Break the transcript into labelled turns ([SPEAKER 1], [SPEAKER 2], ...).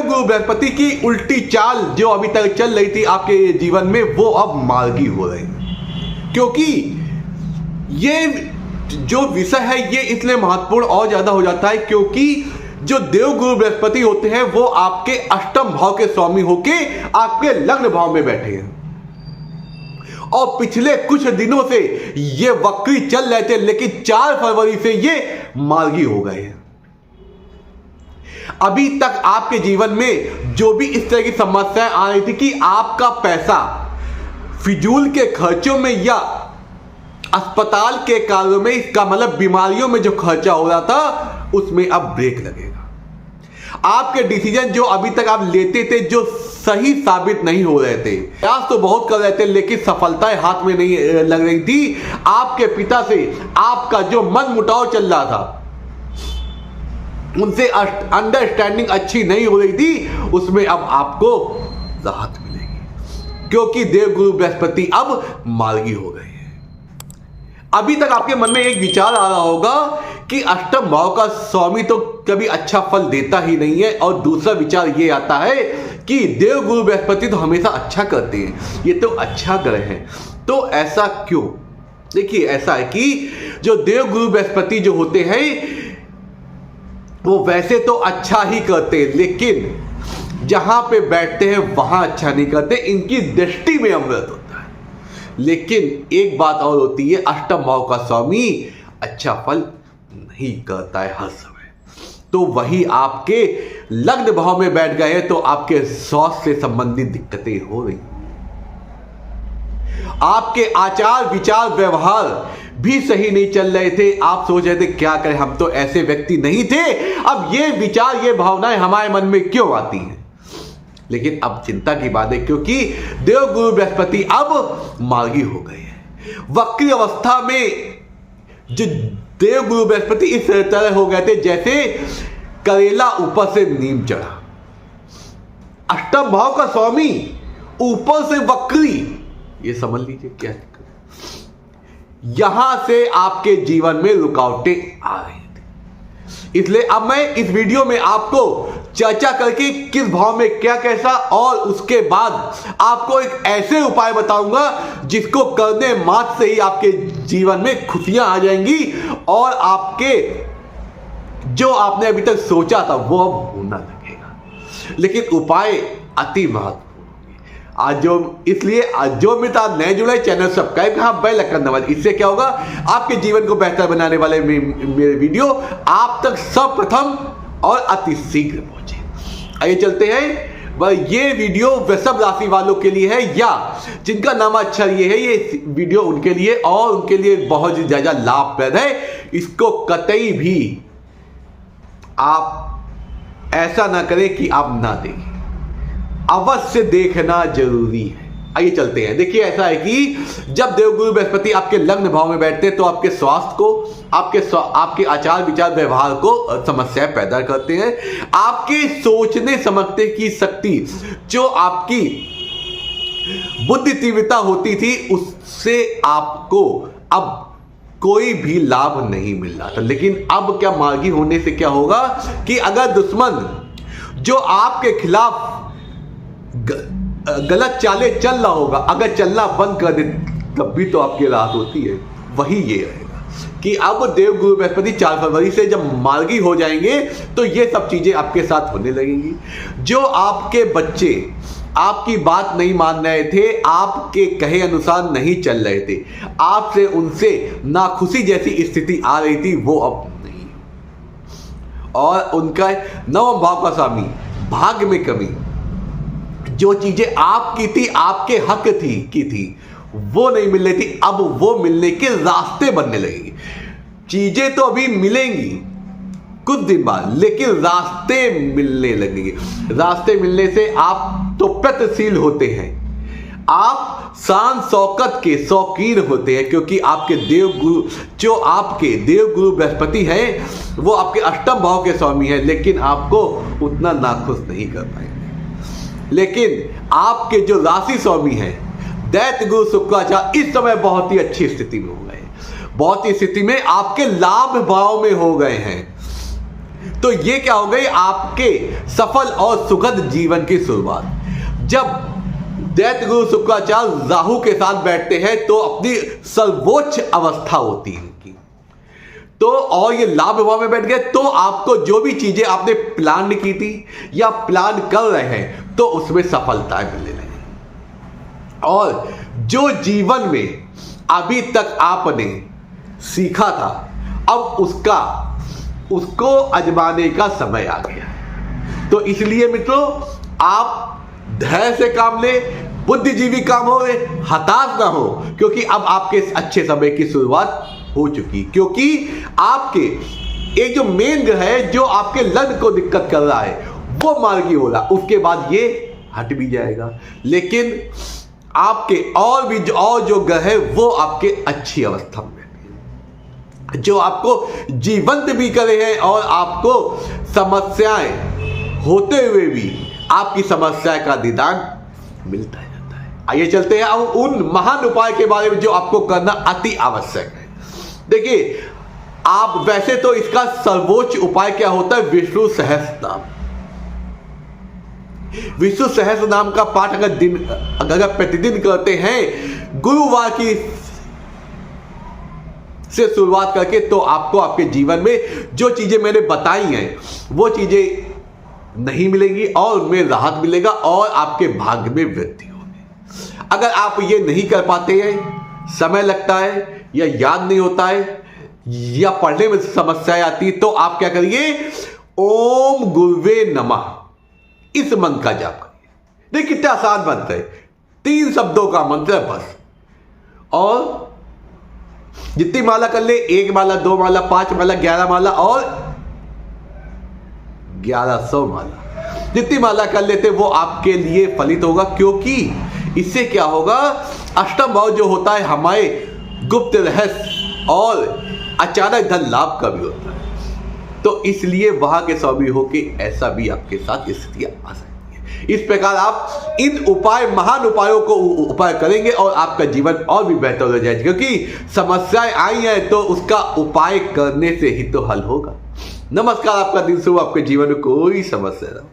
[SPEAKER 1] देवगुरु बृहस्पति की उल्टी चाल जो अभी तक चल रही थी आपके जीवन में, वो अब मार्गी हो रही, क्योंकि ये जो विषय है ये इसलिए महत्वपूर्ण और ज्यादा हो जाता है क्योंकि जो देवगुरु बृहस्पति होते हैं वो आपके अष्टम भाव के स्वामी होके आपके लग्न भाव में बैठे हैं, और पिछले कुछ दिनों से ये वक्री चल रहे थे, लेकिन 4 फरवरी से ये मार्गी हो गए हैं। अभी तक आपके जीवन में जो भी इस तरह की समस्याएं आ रही थी कि आपका पैसा फिजूल के खर्चों में या अस्पताल के कार्यों में, इसका मतलब बीमारियों में जो खर्चा हो रहा था, उसमें अब ब्रेक लगेगा। आपके डिसीजन जो अभी तक आप लेते थे जो सही साबित नहीं हो रहे थे, प्रयास तो बहुत कर रहे थे लेकिन सफलताएं हाथ में नहीं लग रही थी। आपके पिता से आपका जो मन मुटाव चल रहा था, उनसे अंडरस्टैंडिंग अच्छी नहीं हो रही थी, उसमें अब आपको राहत मिलेगी क्योंकि देवगुरु बृहस्पति अब मार्गी हो गए हैं। अभी तक आपके मन में एक विचार आ रहा होगा कि अष्टम भाव का स्वामी तो कभी अच्छा फल देता ही नहीं है, और दूसरा विचार ये आता है कि देवगुरु बृहस्पति तो हमेशा अच्छा करते हैं, ये तो अच्छा ग्रह हैं, तो ऐसा क्यों? देखिए, ऐसा है कि जो देवगुरु बृहस्पति जो होते हैं वो वैसे तो अच्छा ही करते हैं, लेकिन जहां पे बैठते हैं वहां अच्छा नहीं करते, इनकी दृष्टि में अमृत होता है। लेकिन एक बात और होती है, अष्टम भाव का स्वामी अच्छा फल नहीं करता है हर समय, तो वही आपके लग्न भाव में बैठ गए तो आपके स्वास्थ्य से संबंधित दिक्कतें हो रही, आपके आचार विचार व्यवहार भी सही नहीं चल रहे थे। आप सोच रहे थे क्या करें, हम तो ऐसे व्यक्ति नहीं थे, अब ये विचार ये भावनाएं हमारे मन में क्यों आती हैं? लेकिन अब चिंता की बात है क्योंकि देवगुरु बृहस्पति अब मार्गी हो गए हैं। वक्री अवस्था में जो देवगुरु बृहस्पति इस तरह हो गए थे जैसे करेला ऊपर से नीम चढ़ा। अष्टम भाव का स्वामी ऊपर से वक्री, ये समझ लीजिए क्या है। यहां से आपके जीवन में रुकावटें आ रही थी, इसलिए अब मैं इस वीडियो में आपको चर्चा करके किस भाव में क्या कैसा, और उसके बाद आपको एक ऐसे उपाय बताऊंगा जिसको करने मात्र से ही आपके जीवन में खुशियां आ जाएंगी और आपके जो आपने अभी तक सोचा था वो अब होना लगेगा। लेकिन उपाय अति महत्वपूर्ण, आज जो मित्र आज नए जुड़े, चैनल सब्सक्राइब कहा, बेल आइकन दबा। इससे क्या होगा, आपके जीवन को बेहतर बनाने वाले मेरे वीडियो आप तक सर्वप्रथम और अति शीघ्र पहुंचे। आइए चलते हैं, वह ये वीडियो वृषभ राशि वालों के लिए है या जिनका नाम अच्छा ये है, ये वीडियो उनके लिए और उनके लिए बहुत ज्यादा लाभप्रद है। इसको कतई भी आप ऐसा ना करें कि आप ना देखें, अवश्य देखना जरूरी है। आइए चलते हैं। देखिए, ऐसा है कि जब देवगुरु बृहस्पति आपके लग्न भाव में बैठते हैं तो आपके स्वास्थ्य को, आपके आचार विचार व्यवहार को समस्याएं पैदा करते हैं। आपके सोचने समझने की शक्ति, जो आपकी बुद्धि तीव्रता होती थी, उससे आपको अब कोई भी लाभ नहीं मिल रहा था। लेकिन अब क्या मार्गी होने से क्या होगा कि अगर दुश्मन जो आपके खिलाफ गलत चालें चल रहा होगा, अगर चलना बंद कर दे तब भी तो आपकी राहत होती है। वही ये रहेगा कि अब देवगुरु बृहस्पति 4 फरवरी से जब मार्गी हो जाएंगे तो ये सब चीजें आपके साथ होने लगेंगी। जो आपके बच्चे आपकी बात नहीं मान रहे थे, आपके कहे अनुसार नहीं चल रहे थे, आपसे उनसे नाखुशी जैसी स्थिति आ रही थी, वो अब नहीं। और उनका नवम भाव का स्वामी भाग्य में कमी, जो चीजें आपकी थी, आपके हक की थी, वो नहीं मिल रही थी, अब वो मिलने के रास्ते बनने लगेंगे। चीजें तो अभी मिलेंगी कुछ दिन बाद, लेकिन रास्ते मिलने लगेंगे। रास्ते मिलने से आप तो प्रगतिशील होते हैं, आप शान शौकत के शौकीन होते हैं, क्योंकि आपके देवगुरु बृहस्पति हैं, वो आपके अष्टम भाव के स्वामी हैं, लेकिन आपको उतना नाखुश नहीं कर पाएंगे। लेकिन आपके जो राशि स्वामी हैं दैत्य गुरु शुक्राचार्य, इस समय बहुत ही अच्छी स्थिति में हो गए, बहुत ही स्थिति में आपके लाभ भाव में हो गए हैं। तो ये क्या हो गई, आपके सफल और सुखद जीवन की शुरुआत। जब दैत्य गुरु शुक्राचार्य राहु के साथ बैठते हैं तो अपनी सर्वोच्च अवस्था होती है इनकी, तो और ये लाभ विभाव में बैठ गए तो आपको जो भी चीजें आपने प्लान की थी या प्लान कर रहे हैं तो उसमें सफलताएं मिलने लगी। और जो जीवन में अभी तक आपने सीखा था, अब उसको आजमाने का समय आ गया। तो इसलिए मित्रों, आप धैर्य से काम ले, बुद्धिजीवी काम हो, हताश ना हो, क्योंकि अब आपके अच्छे समय की शुरुआत हो चुकी। क्योंकि आपके एक जो मेन ग्रह है जो आपके लग्न को दिक्कत कर रहा है वो मार्गी हो रहा, उसके बाद ये हट भी जाएगा। लेकिन आपके और जो ग्रह है वो आपके अच्छी अवस्था में है, जो आपको जीवंत भी करे हैं और आपको समस्याएं होते हुए भी आपकी समस्या का निदान मिलता जाता है। आइए चलते हैं अब उन महान उपाय के बारे में जो आपको करना अति आवश्यक है। देखिए, आप वैसे तो इसका सर्वोच्च उपाय क्या होता है, विष्णु सहस्त्र नाम। विष्णु सहस्त्र नाम का पाठ अगर प्रतिदिन करते हैं गुरुवार की से शुरुआत करके, तो आपको आपके जीवन में जो चीजें मैंने बताई हैं वो चीजें नहीं मिलेंगी और उनमें राहत मिलेगा और आपके भाग्य में वृद्धि होगी। अगर आप ये नहीं कर पाते हैं, समय लगता है या याद नहीं होता है या पढ़ने में समस्याएं आती, तो आप क्या करिए, ओम गुरुवे नमः इस मंत्र का जाप करिए। देखिए कितना आसान मंत्र है, 3 शब्दों का मंत्र है बस। और जितनी माला कर ले, 1 माला, 2 माला, 5 माला, 11 माला और 1100 माला, जितनी माला कर लेते वो आपके लिए फलित होगा। क्योंकि इससे क्या होगा, अष्टम भाव जो होता है हमारे गुप्त रहस्य और अचानक धन लाभ का भी होता है, तो इसलिए वहां के स्वामी हो के ऐसा भी आपके साथ स्थितियां आ सकती है। इस प्रकार आप इन महान उपायों को उपाय करेंगे और आपका जीवन और भी बेहतर हो जाएगा। क्योंकि समस्याएं आई हैं तो उसका उपाय करने से ही तो हल होगा। नमस्कार, आपका दिन शुभ, आपके जीवन में कोई समस्या ना हो।